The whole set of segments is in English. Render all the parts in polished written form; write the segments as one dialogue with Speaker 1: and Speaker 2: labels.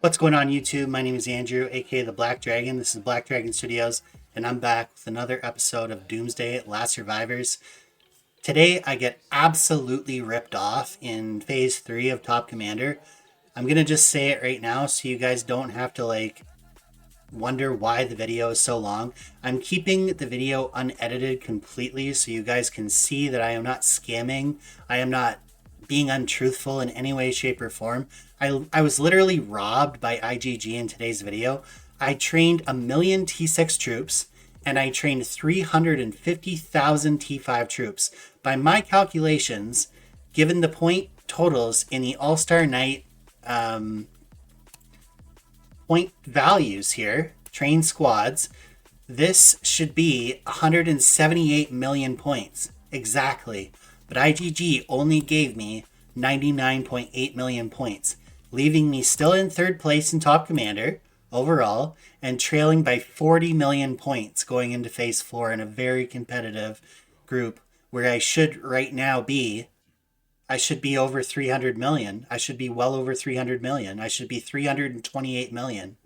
Speaker 1: What's going on YouTube? My name is Andrew, aka the Black Dragon. This is Black Dragon Studios, and I'm back with another episode of Doomsday Last Survivors. Today I get absolutely ripped off in Phase 3 of Top Commander. I'm gonna just say it right now so you guys don't have to wonder why the video is so long. I'm keeping the video unedited completely so you guys can see that I am not scamming. I am not being untruthful in any way, shape, or form. I was literally robbed by IGG in today's video. I trained 1 million T6 troops and I trained 350,000 T5 troops. By my calculations, given the point totals in the All-Star Night point values here, trained squads, this should be 178 million points. Exactly. But IGG only gave me 99.8 million points, leaving me still in third place in Top Commander overall and trailing by 40 million points going into Phase 4 in a very competitive group where I should right now be. I should be over 300 million. I should be well over 300 million. I should be 328 million.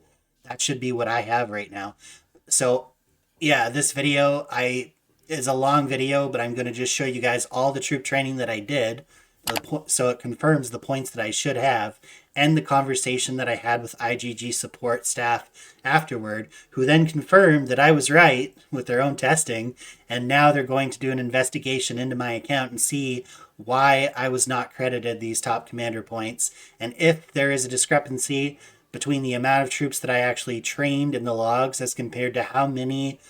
Speaker 1: That should be what I have right now. So yeah, this video is a long video, but I'm going to just show you guys all the troop training that I did, so it confirms the points that I should have, and the conversation that I had with IGG support staff afterward, who then confirmed that I was right with their own testing, and now they're going to do an investigation into my account and see why I was not credited these Top Commander points, and if there is a discrepancy between the amount of troops that I actually trained in the logs as compared to how many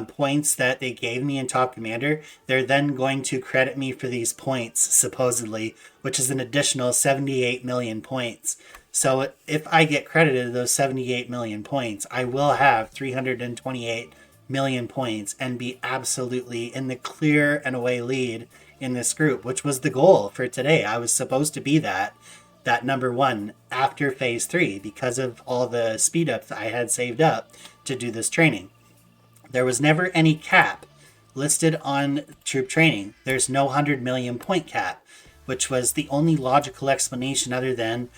Speaker 1: points that they gave me in Top Commander, they're then going to credit me for these points, supposedly, which is an additional 78 million points. So if I get credited those 78 million points, I will have 328 million points and be absolutely in the clear and away lead in this group, which was the goal for today. I was supposed to be that number one after Phase 3 because of all the speed ups I had saved up to do this training. There was never any cap listed on troop training. There's no 100 million point cap, which was the only logical explanation other than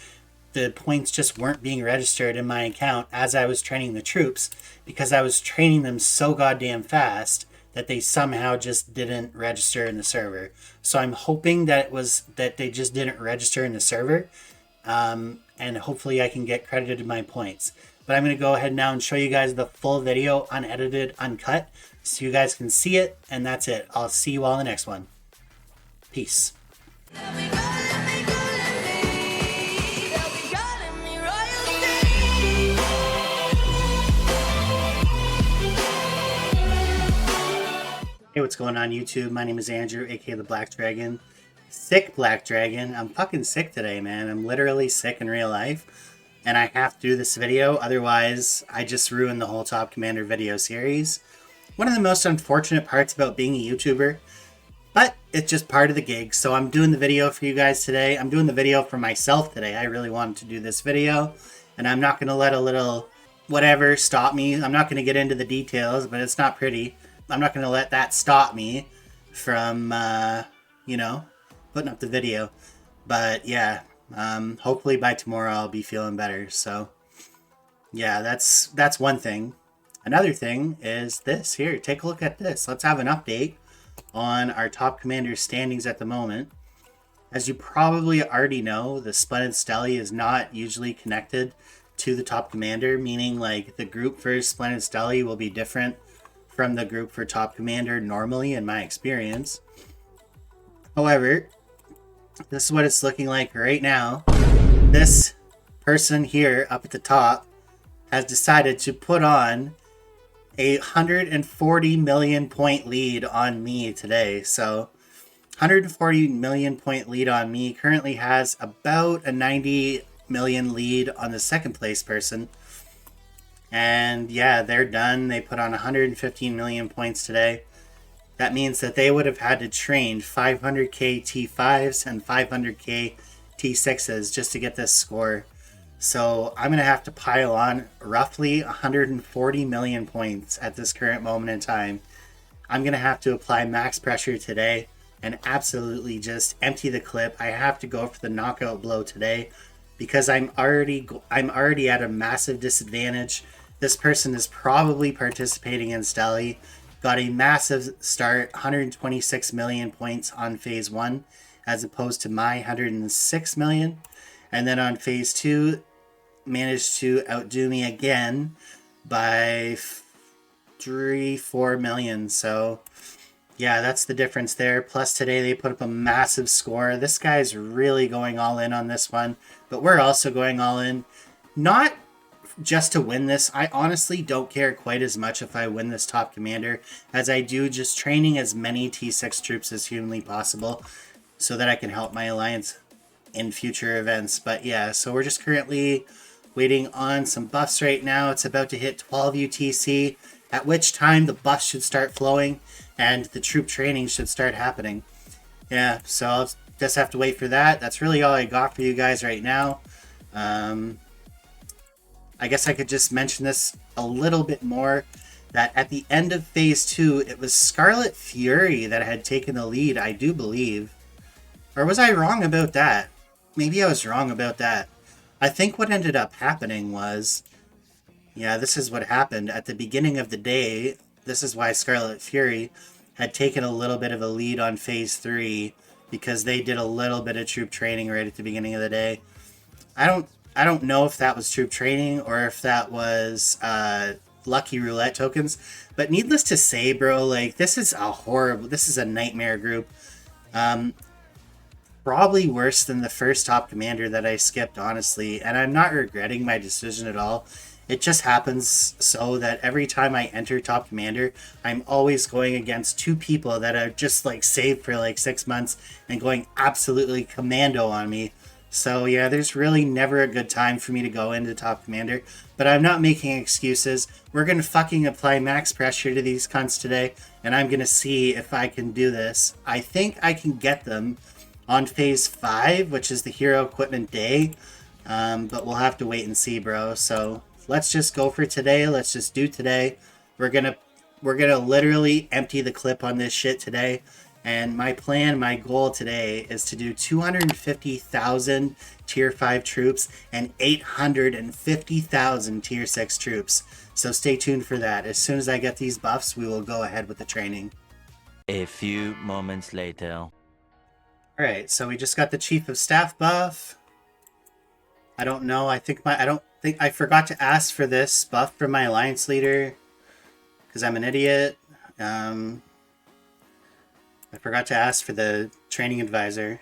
Speaker 1: the points just weren't being registered in my account as I was training the troops because I was training them so goddamn fast that they somehow just didn't register in the server. So I'm hoping that it was that they just didn't register in the server, and hopefully I can get credited my points. But I'm going to go ahead now and show you guys the full video, unedited, uncut, so you guys can see it, and that's it. I'll see you all in the next one. Peace. Hey, what's going on YouTube? My name is Andrew, aka the Black Dragon. Sick Black Dragon. I'm fucking sick today, man. I'm literally sick in real life. And I have to do this video, otherwise I just ruined the whole Top Commander video series. One of the most unfortunate parts about being a YouTuber, but it's just part of the gig. So I'm doing the video for you guys today. I'm doing the video for myself today. I really wanted to do this video, and I'm not going to let a little whatever stop me. I'm not going to get into the details, but it's not pretty. I'm not going to let that stop me from, putting up the video. But yeah. Hopefully by tomorrow I'll be feeling better. So yeah, that's one thing. Another thing is this here. Take a look at this. Let's have an update on our Top Commander standings at the moment. As you probably already know, the Splendid Stelly is not usually connected to the Top Commander, meaning like the group for Splendid Stelly will be different from the group for Top Commander normally in my experience. However, this is what it's looking like right now. This person here up at the top has decided to put on a 140 million point lead on me today. So 140 million point lead on me currently has about a 90 million lead on the second place person. And yeah, they're done. They put on 115 million points today. That means that they would have had to train 500k T5s and 500k T6s just to get this score. So I'm going to have to pile on roughly 140 million points at this current moment in time. I'm going to have to apply max pressure today and absolutely just empty the clip. I have to go for the knockout blow today because I'm already at a massive disadvantage. This person is probably participating in Stelly. Got a massive start, 126 million points on phase 1, as opposed to my 106 million. And then on phase 2, managed to outdo me again by 3-4 million. So yeah, that's the difference there. Plus today they put up a massive score. This guy's really going all in on this one, but we're also going all in. Not just to win this. I honestly don't care quite as much if I win this top commander as I do just training as many T6 troops as humanly possible so that I can help my alliance in future events. But yeah, so we're just currently waiting on some buffs right now. It's about to hit 12 UTC, at which time the buffs should start flowing and the troop training should start happening. Yeah, so I'll just have to wait for that. That's really all I got for you guys right now. I guess I could just mention this a little bit more, that at the end of phase 2, it was Scarlet Fury that had taken the lead, I do believe. Or was I wrong about that? Maybe I was wrong about that. I think what ended up happening was, yeah, this is what happened. At the beginning of the day, this is why Scarlet Fury had taken a little bit of a lead on phase 3, because they did a little bit of troop training right at the beginning of the day. I don't know if that was troop training or if that was lucky roulette tokens, but needless to say, bro, like, this is a nightmare group. Probably worse than the first top commander that I skipped, honestly, and I'm not regretting my decision at all. It just happens so that every time I enter top commander, I'm always going against 2 people that are just like saved for like 6 months and going absolutely commando on me. So yeah, there's really never a good time for me to go into top commander, but I'm not making excuses. We're going to fucking apply max pressure to these cunts today, and I'm going to see if I can do this. I think I can get them on phase 5, which is the hero equipment day, but we'll have to wait and see, bro. So let's just go for today. Let's just do today. We're gonna literally empty the clip on this shit today. And my goal today is to do 250,000 tier 5 troops and 850,000 tier 6 troops. So stay tuned for that. As soon as I get these buffs, we will go ahead with the training.
Speaker 2: A few moments later.
Speaker 1: Alright, so we just got the Chief of Staff buff. I don't know, I forgot to ask for this buff from my alliance leader because I'm an idiot. I forgot to ask for the training advisor,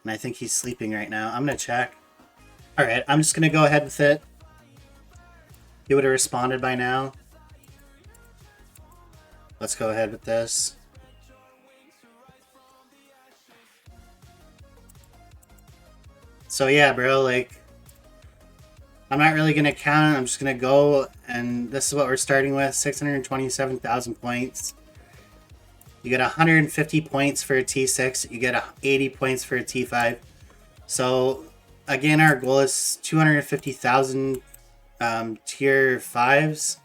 Speaker 1: and I think he's sleeping right now. I'm gonna check. Alright, I'm just gonna go ahead with it. He would have responded by now. Let's go ahead with this. So yeah, bro, like, I'm not really going to count. I'm just going to go, and this is what we're starting with, 627,000 points. You get 150 points for a T6. You get 80 points for a T5. So, again, our goal is 250,000 tier 5s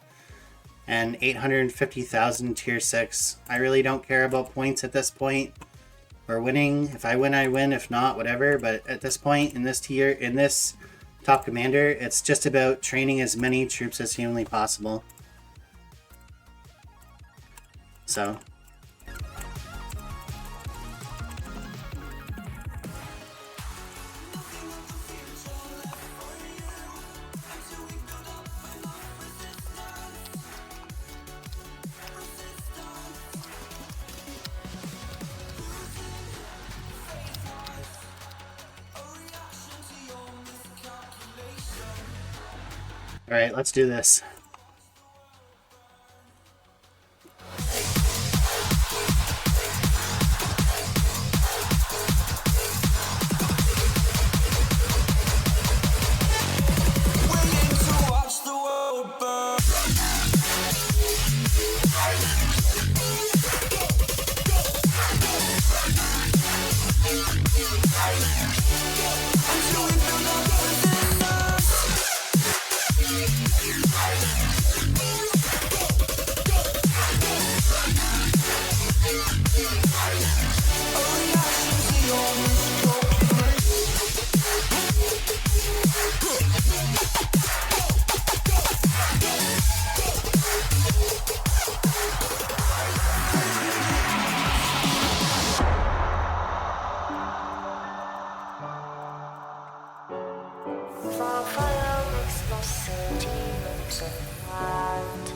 Speaker 1: and 850,000 tier 6. I really don't care about points at this point. Or winning. If I win, I win. If not, whatever. But at this point, in this tier, in this top commander, it's just about training as many troops as humanly possible. So. Alright, let's do this.
Speaker 3: city looks around.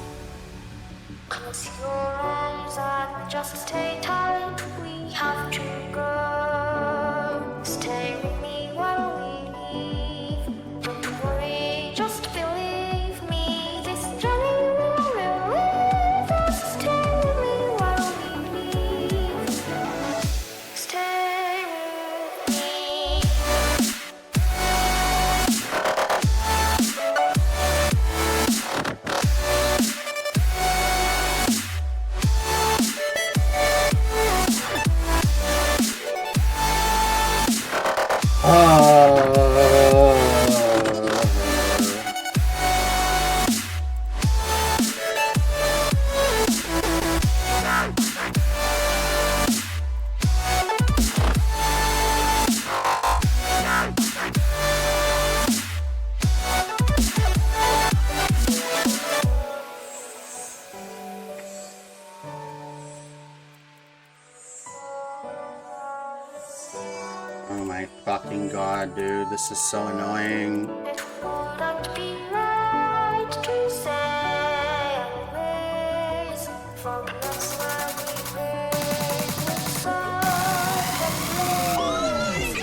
Speaker 3: Close your eyes and just stay tight. We have to go. Stay with me while we leave. Don't worry, just believe me. This journey will relieve us. Stay with me while we leave. Stay with me.
Speaker 1: Oh my fucking god, dude, this is so annoying.
Speaker 3: It wouldn't be right to say anyways. From that's where we live with certain ways.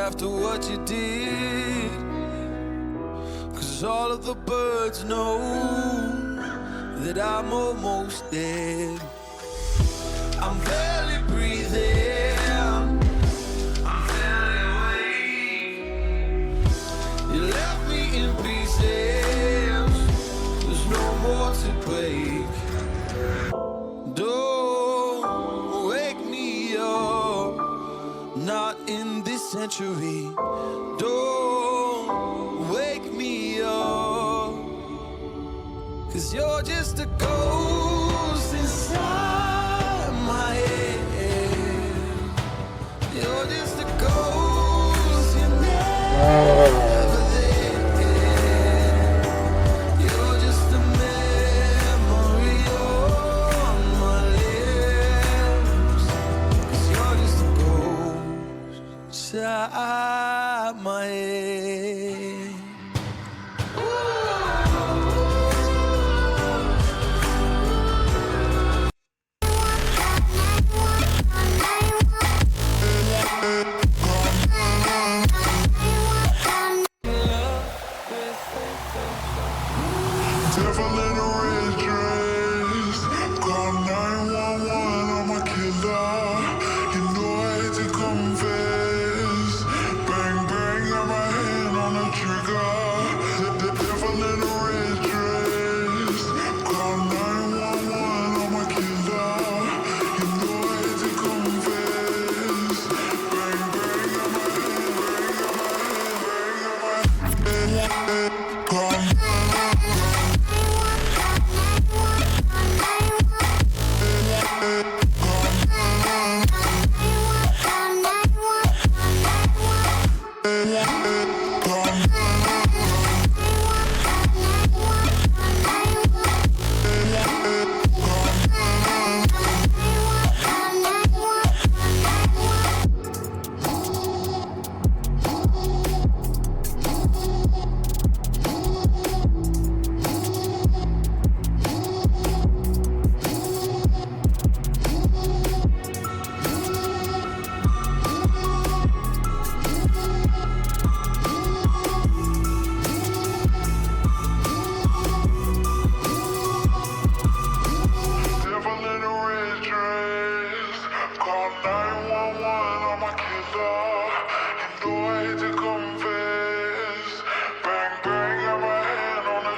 Speaker 4: after what you did. Cause all of the birds know that I'm almost dead. I'm barely breathing, I'm barely awake. You left me in pieces, there's no more to break. Don't wake me up, not in this century. Don't wake me up, cause you're just a ghost inside my head. You're just a ghost, you're never there. You're just a memory on my lips. Cause you're just a ghost inside my head.
Speaker 5: Devil in a red dress, call 911, I'm a killer. You know I hate to confess. Bang bang, got my hand on the trigger. The devil in a red dress, call 911, I'm a killer. You know I hate to confess. Bang bang, got my hand, call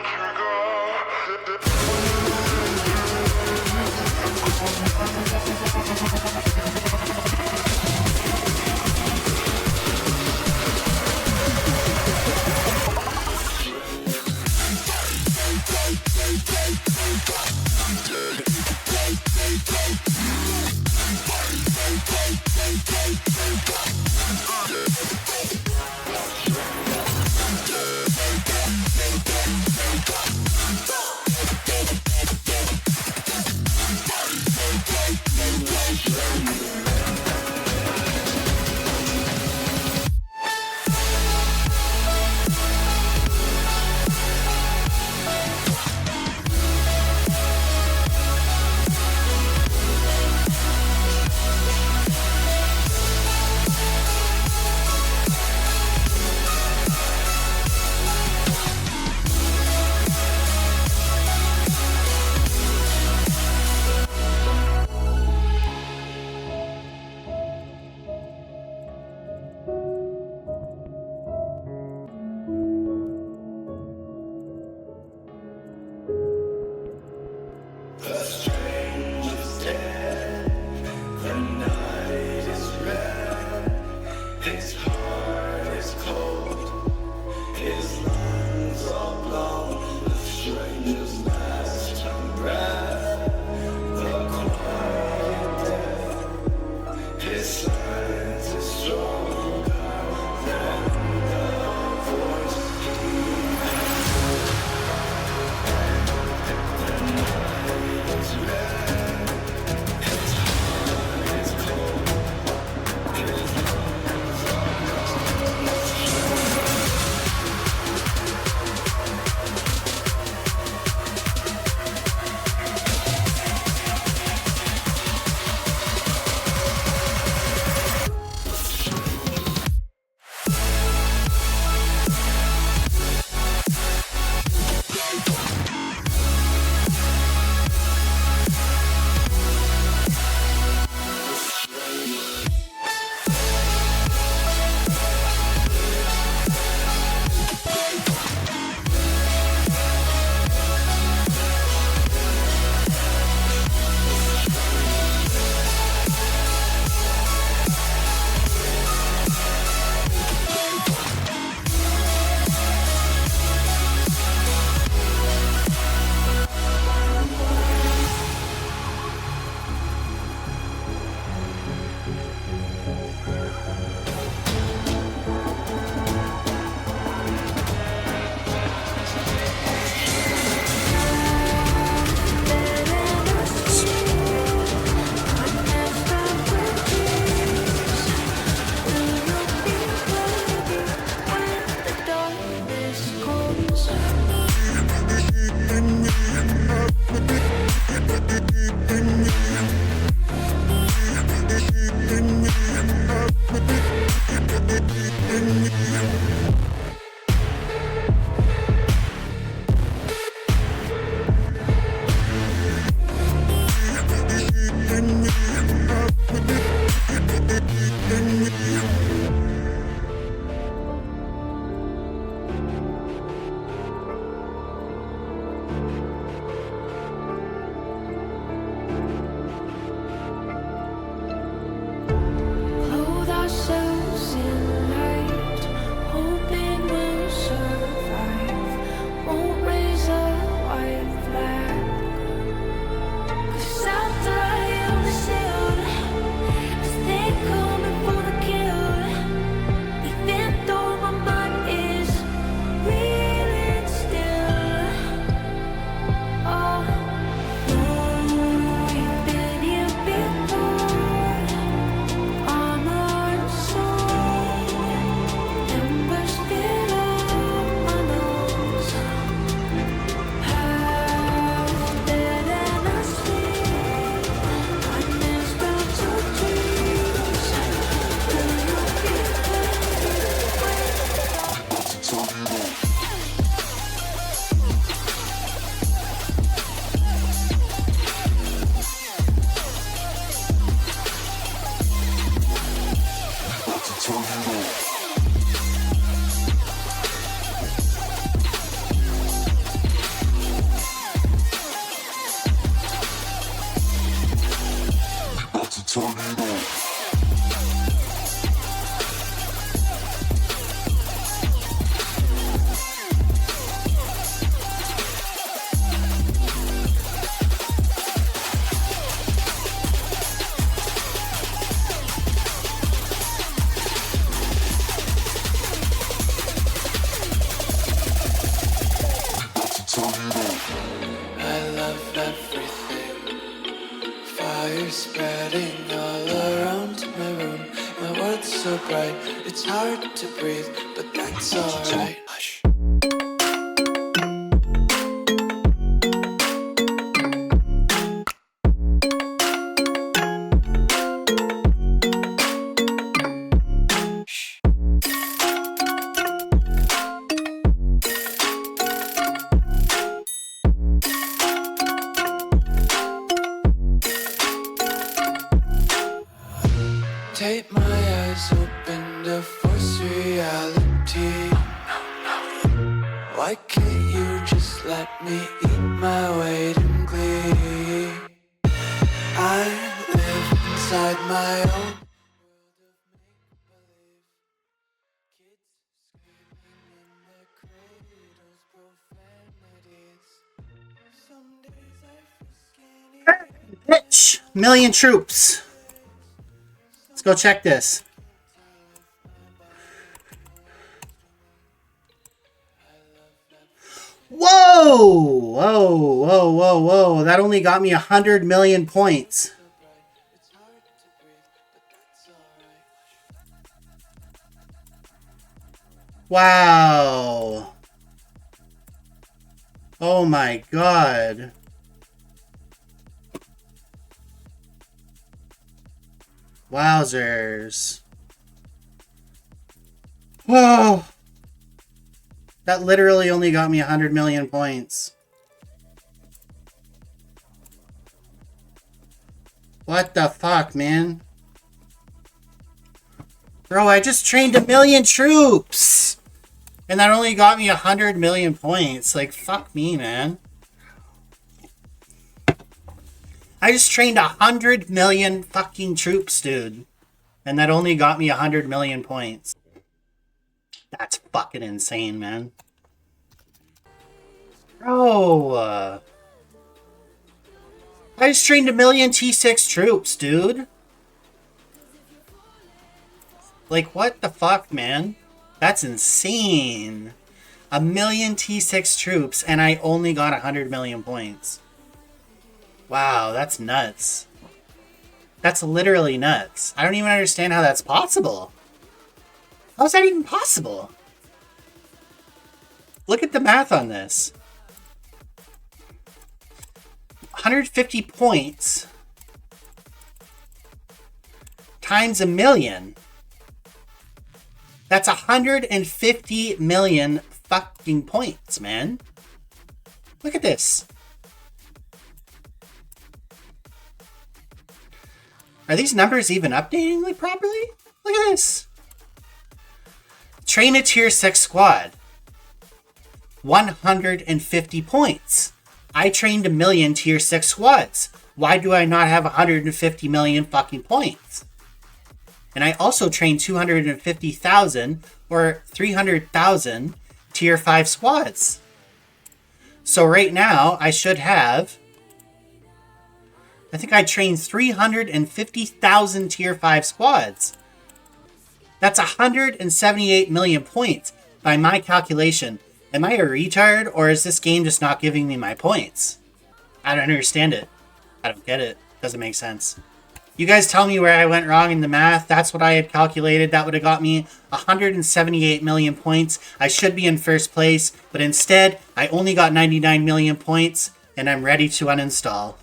Speaker 4: spreading all around my room. My world's so bright, it's hard to breathe, but that's alright. Hush. Take my eyes open to force reality. Why can't you just let me eat my weight in glee? I live inside my own world of make-believe. Kids screaming in their cradles, profanities. Some days I feel skinny.
Speaker 1: Bitch! Million troops. Let's go check this. Whoa! Whoa, whoa, whoa, whoa. That only got me 100 million points. Wow. Oh my god. Wowzers. Whoa. That literally only got me 100 million points. What the fuck, man? Bro, I just trained 1 million troops! And that only got me 100 million points. Like, fuck me, man. I just trained 100 million fucking troops, dude. And that only got me 100 million points. That's fucking insane, man. Bro. I just trained 1 million T6 troops, dude. Like, what the fuck, man? That's insane. 1 million T6 troops, and I only got 100 million points. Wow, that's nuts. That's literally nuts. I don't even understand how that's possible. How is that even possible? Look at the math on this. 150 points times 1 million. That's 150 million fucking points, man. Look at this. Are these numbers even updating like properly? Look at this. Train a tier 6 squad. 150 points. I trained 1 million tier 6 squads. Why do I not have 150 million fucking points? And I also trained 250,000 or 300,000 tier 5 squads. So right now I should have, I think I trained 350,000 tier 5 squads. That's 178 million points by my calculation. Am I a retard, or is this game just not giving me my points? I don't understand it. I don't get it. Doesn't make sense. You guys tell me where I went wrong in the math. That's what I had calculated. That would have got me 178 million points. I should be in first place, but instead, I only got 99 million points, and I'm ready to uninstall.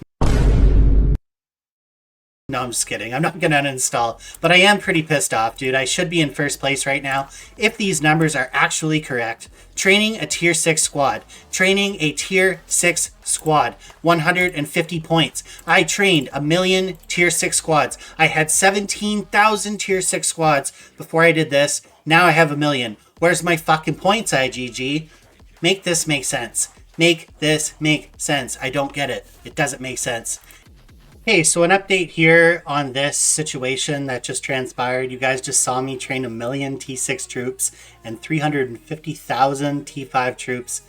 Speaker 1: No, I'm just kidding. I'm not going to uninstall. But I am pretty pissed off, dude. I should be in first place right now if these numbers are actually correct. Training a tier 6 squad. Training a tier 6 squad. 150 points. I trained 1 million tier 6 squads. I had 17,000 tier 6 squads before I did this. Now I have 1 million. Where's my fucking points, IGG? Make this make sense. Make this make sense. I don't get it. It doesn't make sense. Hey, so an update here on this situation that just transpired. You guys just saw me train 1 million T6 troops and 350,000 T5 troops.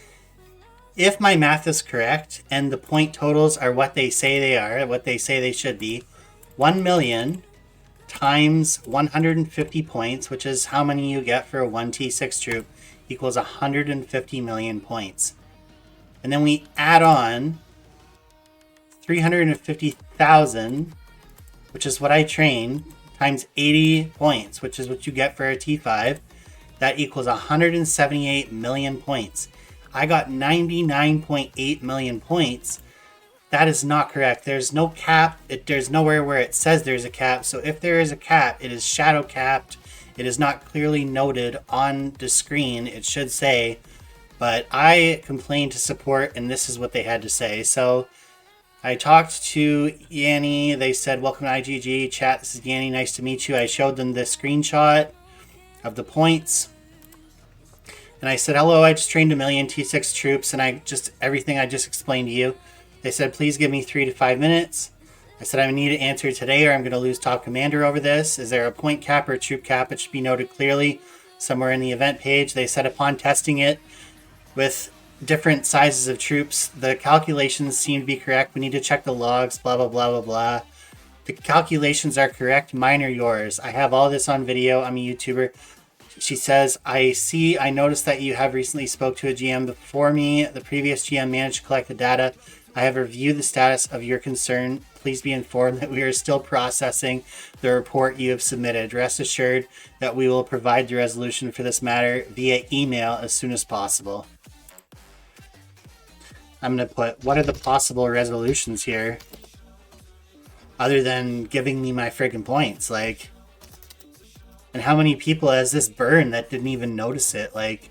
Speaker 1: If my math is correct and the point totals are what they say they are, what they say they should be, 1 million times 150 points, which is how many you get for a 1 T6 troop, equals 150 million points. And then we add on 350,000 which is what I trained, times 80 points, which is what you get for a T5, that equals 178 million points. I got 99.8 million points. That is not correct. There's no cap. There's nowhere where it says there's a cap. So if there is a cap, it is shadow capped. It is not clearly noted on the screen. It should say, but I complained to support, and this is what they had to say. So I talked to Yanni. They said, welcome to IGG. Chat, this is Yanni. Nice to meet you. I showed them the screenshot of the points. And I said, hello, I just trained 1 million T6 troops, and everything I just explained to you. They said, please give me 3 to 5 minutes. I said, I need an answer today or I'm going to lose top commander over this. Is there a point cap or a troop cap? It should be noted clearly somewhere in the event page. They said upon testing it with different sizes of troops, the calculations seem to be correct. We need to check the logs, blah, blah, blah, blah, blah. The calculations are correct. Mine are yours. I have all this on video. I'm a YouTuber. She says, I noticed that you have recently spoke to a GM before me. The previous GM managed to collect the data. I have reviewed the status of your concern. Please be informed that we are still processing the report you have submitted. Rest assured that we will provide the resolution for this matter via email as soon as possible. I'm going to put, what are the possible resolutions here? Other than giving me my friggin' points, like... And how many people has this burned that didn't even notice it? Like...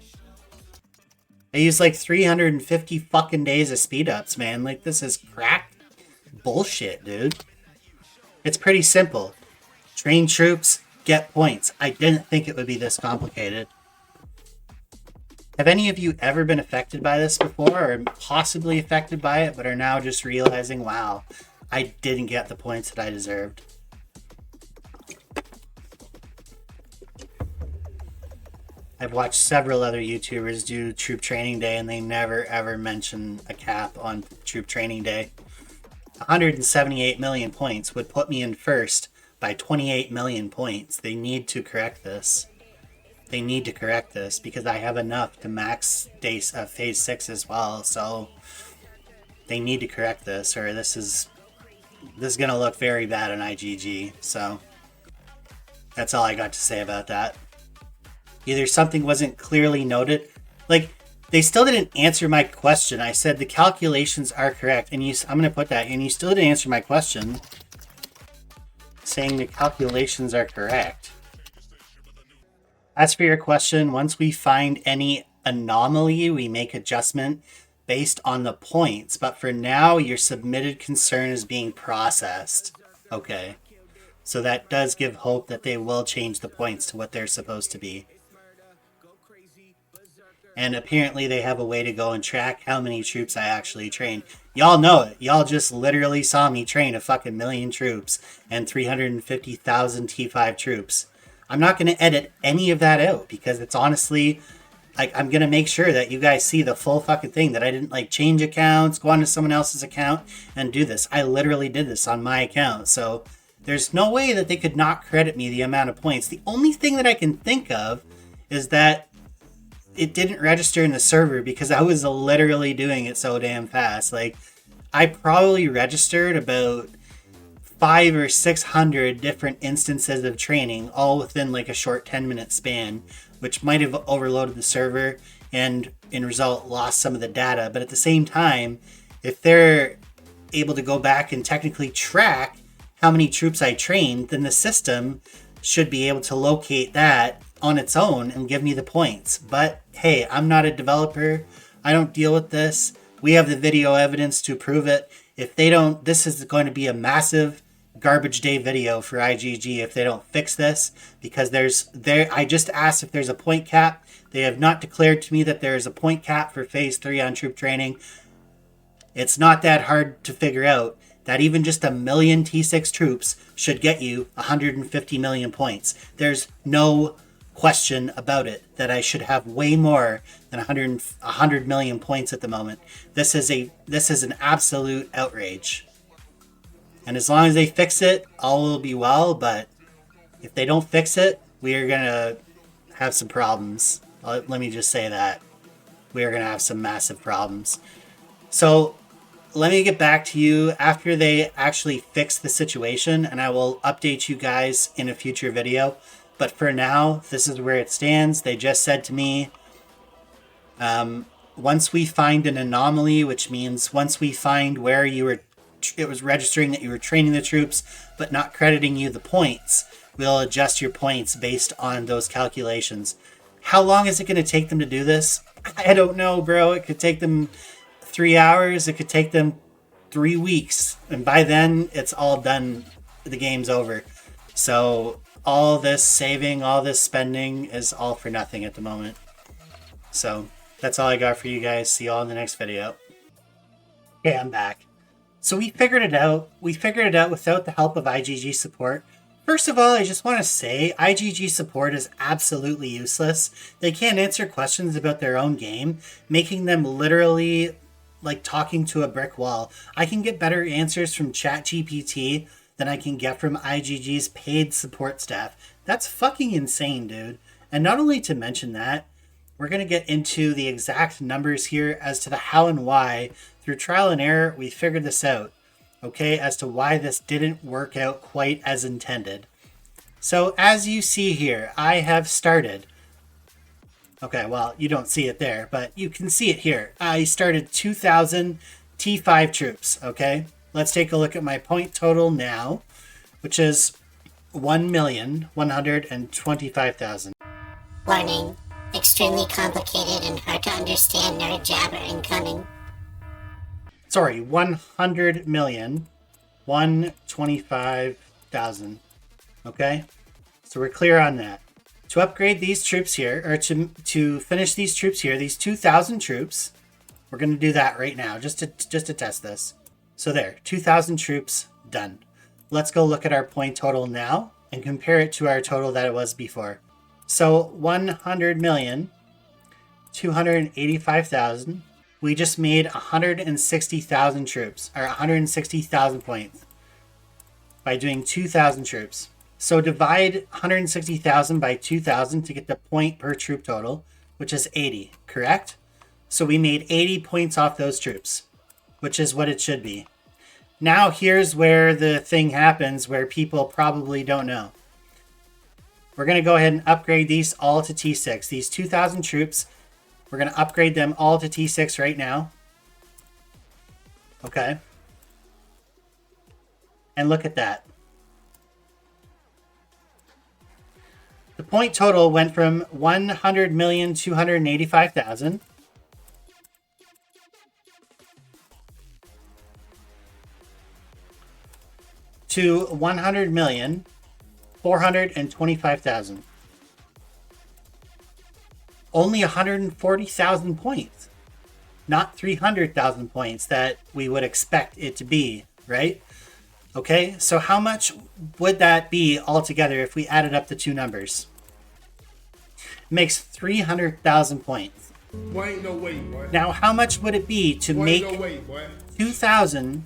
Speaker 1: I used like 350 fucking days of speed ups, man. Like, this is crack bullshit, dude. It's pretty simple. Train troops, get points. I didn't think it would be this complicated. Have any of you ever been affected by this before, or possibly affected by it, but are now just realizing, wow, I didn't get the points that I deserved? I've watched several other YouTubers do Troop Training Day, and they never ever mention a cap on Troop Training Day. 178 million points would put me in first by 28 million points. They need to correct this. They need to correct this because I have enough to max phase 6 as well. So they need to correct this, or this is going to look very bad on IGG. So that's all I got to say about that. Either something wasn't clearly noted. Like, they still didn't answer my question. I said the calculations are correct. And I'm going to put that. And you still didn't answer my question. Saying the calculations are correct. As for your question, once we find any anomaly, we make adjustment based on the points. But for now, your submitted concern is being processed. Okay. So that does give hope that they will change the points to what they're supposed to be. And apparently they have a way to go and track how many troops I actually trained. Y'all know it. Y'all just literally saw me train a fucking million troops and 350,000 T5 troops. I'm not going to edit any of that out because it's honestly, like, I'm going to make sure that you guys see the full fucking thing, that I didn't like change accounts, go onto someone else's account and do this. I literally did this on my account. So there's no way that they could not credit me the amount of points. The only thing that I can think of is that it didn't register in the server because I was literally doing it so damn fast. Like, I probably registered about 500 or 600 different instances of training, all within like a short 10-minute span, which might have overloaded the server and in result lost some of the data. But at the same time, if they're able to go back and technically track how many troops I trained, then the system should be able to locate that on its own and give me the points. But hey, I'm not a developer. I don't deal with this. We have the video evidence to prove it. If they don't, this is going to be a massive garbage day video for IGG if they don't fix this, because I just asked if there's a point cap. They have not declared to me that there is a point cap for phase 3 on troop training. It's not that hard to figure out that even just 1 million T6 troops should get you 150 million points. There's no question about it that I should have way more than 100 million points at the moment. This is an absolute outrage. And as long as they fix it, all will be well. But if they don't fix it, we are gonna have some problems. Let me just say that we are gonna have some massive problems. So let me get back to you after they actually fix the situation, and I will update you guys in a future video. But for now, this is where it stands. They just said to me, once we find an anomaly, which means once we find where it was registering that you were training the troops, but not crediting you the points, we'll adjust your points based on those calculations. How long is it going to take them to do this? I don't know, bro. It could take them 3 hours. It could take them 3 weeks. And by then, it's all done. The game's over. So all this saving, all this spending is all for nothing at the moment. So that's all I got for you guys. See you all in the next video. Okay, I'm back. So we figured it out. We figured it out without the help of IGG support. First of all, I just want to say IGG support is absolutely useless. They can't answer questions about their own game, making them literally like talking to a brick wall. I can get better answers from ChatGPT than I can get from IGG's paid support staff. That's fucking insane, dude. And not only to mention that, we're going to get into the exact numbers here as to the how and why. Through trial and error, we figured this out, okay, as to why this didn't work out quite as intended. So as you see here, I have started. Okay, well, you don't see it there, but you can see it here. I started 2,000 T5 troops, okay? Let's take a look at my point total now, which is 1,125,000.
Speaker 6: Warning. Extremely complicated and hard to understand nerd jabber incoming.
Speaker 1: Sorry, 100,125,000. Okay? So we're clear on that. To upgrade these troops here, or to finish these troops here, these 2,000 troops, we're going to do that right now, just to test this. So there, 2,000 troops, done. Let's go look at our point total now and compare it to our total that it was before. So 100,285,000. We just made 160,000 troops, or 160,000 points by doing 2,000 troops. So divide 160,000 by 2,000 to get the point per troop total, which is 80, correct? So we made 80 points off those troops, which is what it should be. Now here's where the thing happens where people probably don't know. We're going to go ahead and upgrade these all to T6. These 2,000 troops, we're going to upgrade them all to T6 right now. Okay. And look at that. The point total went from 100,285,000 to 100,425,000. Only 140,000 points, not 300,000 points that we would expect it to be, right? Okay, so how much would that be altogether if we added up the two numbers? It makes 300,000 points.
Speaker 7: Wait, no, wait, boy.
Speaker 1: Now, how much would it be to
Speaker 7: Wait,
Speaker 1: make
Speaker 7: no, wait, boy.
Speaker 1: 2,000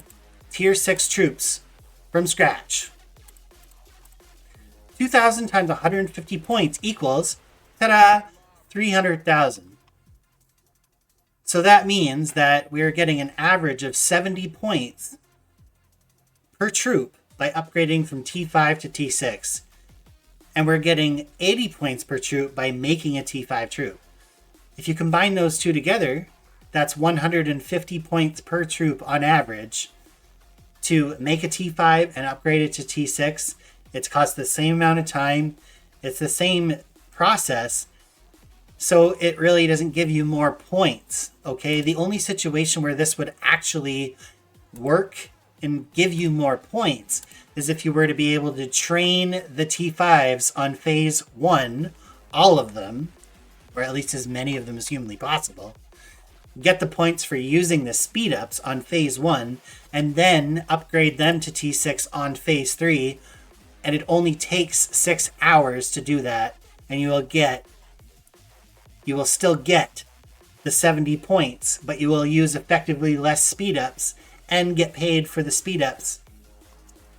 Speaker 1: tier 6 troops from scratch? 2,000 times 150 points equals, ta-da, 300,000. So that means that we're getting an average of 70 points per troop by upgrading from T5 to T6. And we're getting 80 points per troop by making a T5 troop. If you combine those two together, that's 150 points per troop on average to make a T5 and upgrade it to T6. It's cost the same amount of time. It's the same process. So it really doesn't give you more points, okay? The only situation where this would actually work and give you more points is if you were to be able to train the T5s on phase 1, all of them, or at least as many of them as humanly possible, get the points for using the speed ups on phase 1, and then upgrade them to T6 on phase 3, and it only takes 6 hours to do that, and you will still get the 70 points, but you will use effectively less speed ups and get paid for the speed ups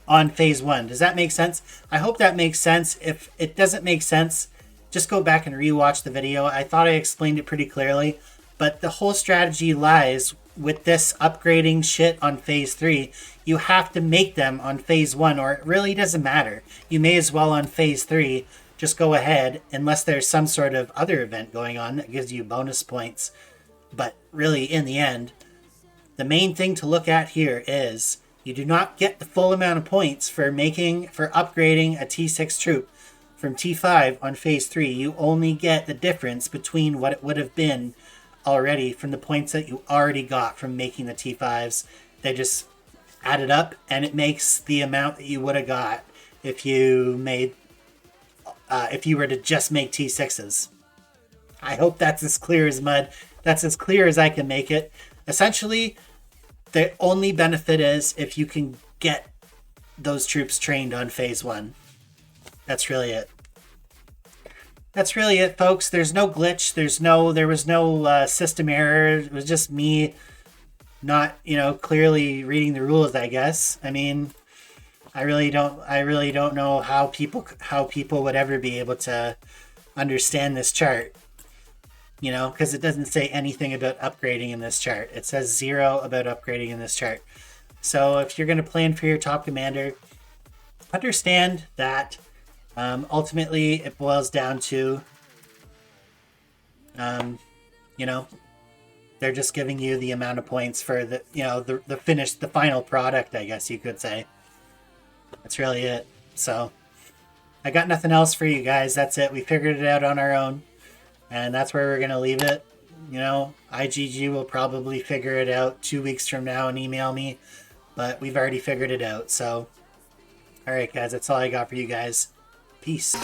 Speaker 1: on phase 1. Does that make sense? I hope that makes sense. If it doesn't make sense, just go back and rewatch the video. I thought I explained it pretty clearly, but the whole strategy lies with this upgrading shit on phase 3, you have to make them on phase 1, or it really doesn't matter. You may as well on phase 3 just go ahead, unless there's some sort of other event going on that gives you bonus points. But really, in the end, the main thing to look at here is you do not get the full amount of points for upgrading a T6 troop from T5 on phase 3. You only get the difference between what it would have been already from the points that you already got from making the T5s. They just add it up, and it makes the amount that you would have got if you were to just make T6s. I hope that's as clear as mud. That's as clear as I can make it. Essentially, the only benefit is if you can get those troops trained on phase 1. That's really it. That's really it, folks. There's no glitch. There was no system error. It was just me not, clearly reading the rules, I guess. I mean, I really don't know how people would ever be able to understand this chart. Because it doesn't say anything about upgrading in this chart. It says 0 about upgrading in this chart. So if you're going to plan for your top commander, understand that ultimately it boils down to, they're just giving you the amount of points for the final product, I guess you could say. That's really it. So I got nothing else for you guys. That's it. We figured it out on our own. And that's where we're going to leave it. IGG will probably figure it out 2 weeks from now and email me. But we've already figured it out. So, alright guys, that's all I got for you guys. Peace.